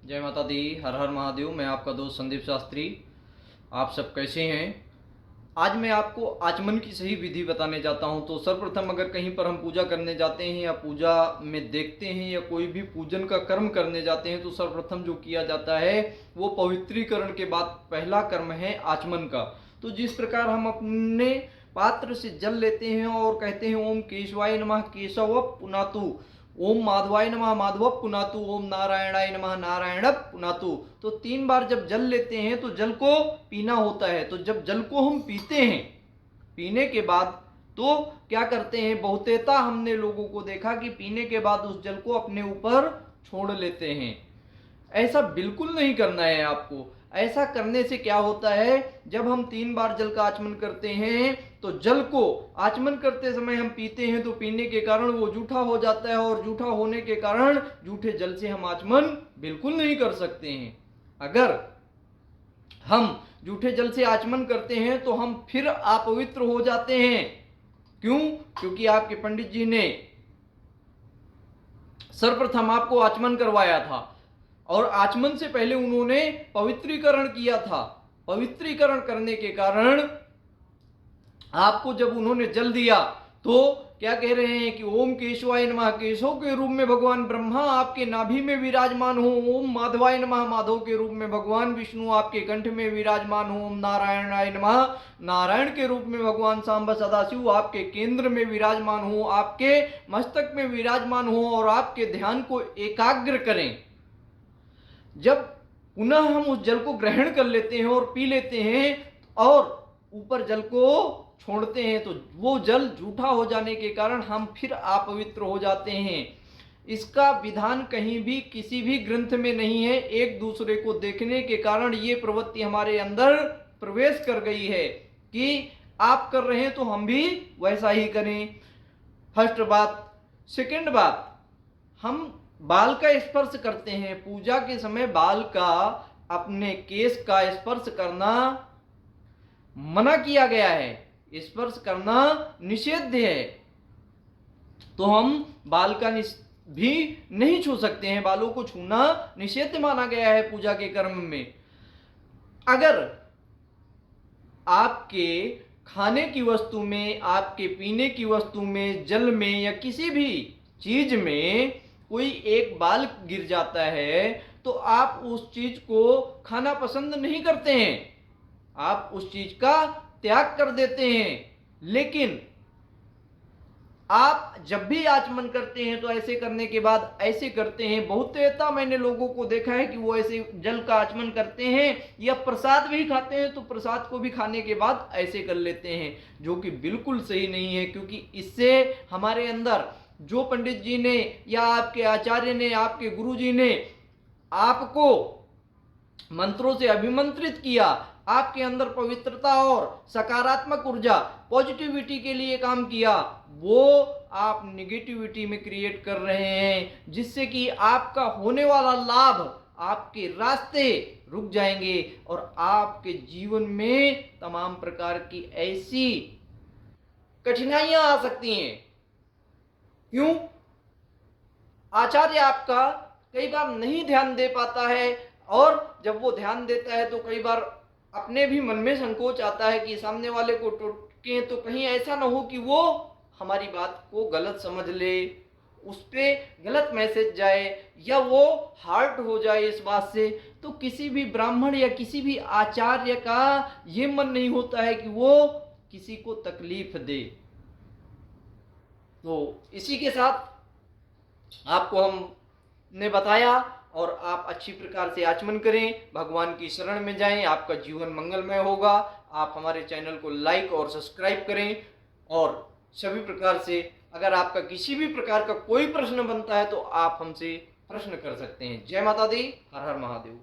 जय माता दी। हर हर महादेव। मैं आपका दोस्त संदीप शास्त्री। आप सब कैसे हैं? आज मैं आपको आचमन की सही विधि बताने जाता हूं। तो सर्वप्रथम अगर कहीं पर हम पूजा करने जाते हैं या पूजा में देखते हैं या कोई भी पूजन का कर्म करने जाते हैं तो सर्वप्रथम जो किया जाता है वो पवित्रीकरण के बाद पहला कर्म है आचमन का। तो जिस प्रकार हम अपने पात्र से जल लेते हैं और कहते हैं ओम केशवाय नमः केशव पुनातु, ओम माधवाय नमः माधव पुनातु, ओम नारायणाय नमः नारायण पुनातु। तो 3 बार जब जल लेते हैं तो जल को पीना होता है। तो जब जल को हम पीते हैं, पीने के बाद तो क्या करते हैं, बहुतेता हमने लोगों को देखा कि पीने के बाद उस जल को अपने ऊपर छोड़ लेते हैं। ऐसा बिल्कुल नहीं करना है आपको। ऐसा करने से क्या होता है, जब हम 3 बार जल का आचमन करते हैं तो जल को आचमन करते समय हम पीते हैं तो पीने के कारण वो जूठा हो जाता है और जूठा होने के कारण जूठे जल से हम आचमन बिल्कुल नहीं कर सकते हैं। अगर हम जूठे जल से आचमन करते हैं तो हम फिर अपवित्र हो जाते हैं। क्यों? क्योंकि आपके पंडित जी ने सर्वप्रथम आपको आचमन करवाया था और आचमन से पहले उन्होंने पवित्रीकरण किया था। पवित्रीकरण करने के कारण आपको जब उन्होंने जल दिया तो क्या कह रहे हैं कि ओम केशवाय नमः, केशव के रूप में भगवान ब्रह्मा आपके नाभि में विराजमान हो। ओम माधवाय नमः, माधव के रूप में भगवान विष्णु आपके कंठ में विराजमान हो। ओम नारायणाय नमः, नारायण के रूप में भगवान सांब सदाशिव आपके केंद्र में विराजमान हो, आपके मस्तक में विराजमान हो और आपके ध्यान को एकाग्र करें। जब पुनः हम उस जल को ग्रहण कर लेते हैं और पी लेते हैं और ऊपर जल को छोड़ते हैं तो वो जल जूठा हो जाने के कारण हम फिर अपवित्र हो जाते हैं। इसका विधान कहीं भी किसी भी ग्रंथ में नहीं है। एक दूसरे को देखने के कारण ये प्रवृत्ति हमारे अंदर प्रवेश कर गई है कि आप कर रहे हैं तो हम भी वैसा ही करें। फर्स्ट बात। सेकंड बात, हम बाल का स्पर्श करते हैं। पूजा के समय बाल का, अपने केश का स्पर्श करना मना किया गया है। स्पर्श करना निषेध है। तो हम बाल का भी नहीं छू सकते हैं। बालों को छूना निषेध माना गया है पूजा के कर्म में। अगर आपके खाने की वस्तु में, आपके पीने की वस्तु में, जल में या किसी भी चीज में कोई एक बाल गिर जाता है तो आप उस चीज को खाना पसंद नहीं करते हैं, आप उस चीज का त्याग कर देते हैं। लेकिन आप जब भी आचमन करते हैं तो ऐसे करने के बाद ऐसे करते हैं। बहुत ऐसा मैंने लोगों को देखा है कि वो ऐसे जल का आचमन करते हैं या प्रसाद भी खाते हैं तो प्रसाद को भी खाने के बाद ऐसे कर लेते हैं, जो कि बिल्कुल सही नहीं है। क्योंकि इससे हमारे अंदर जो पंडित जी ने या आपके आचार्य ने, आपके गुरु जी ने आपको मंत्रों से अभिमंत्रित किया, आपके अंदर पवित्रता और सकारात्मक ऊर्जा, पॉजिटिविटी के लिए काम किया, वो आप निगेटिविटी में क्रिएट कर रहे हैं, जिससे कि आपका होने वाला लाभ, आपके रास्ते रुक जाएंगे और आपके जीवन में तमाम प्रकार की ऐसी कठिनाइयां आ सकती हैं। क्यों? आचार्य आपका कई बार नहीं ध्यान दे पाता है और जब वो ध्यान देता है तो कई बार अपने भी मन में संकोच आता है कि सामने वाले को टोकें तो कहीं ऐसा ना हो कि वो हमारी बात को गलत समझ ले, उस पर गलत मैसेज जाए या वो हर्ट हो जाए इस बात से। तो किसी भी ब्राह्मण या किसी भी आचार्य का ये मन नहीं होता है कि वो किसी को तकलीफ दे। तो इसी के साथ आपको हमने बताया और आप अच्छी प्रकार से आचमन करें, भगवान की शरण में जाएं, आपका जीवन मंगलमय होगा। आप हमारे चैनल को लाइक और सब्सक्राइब करें और सभी प्रकार से अगर आपका किसी भी प्रकार का कोई प्रश्न बनता है तो आप हमसे प्रश्न कर सकते हैं। जय माता दी। हर हर महादेव।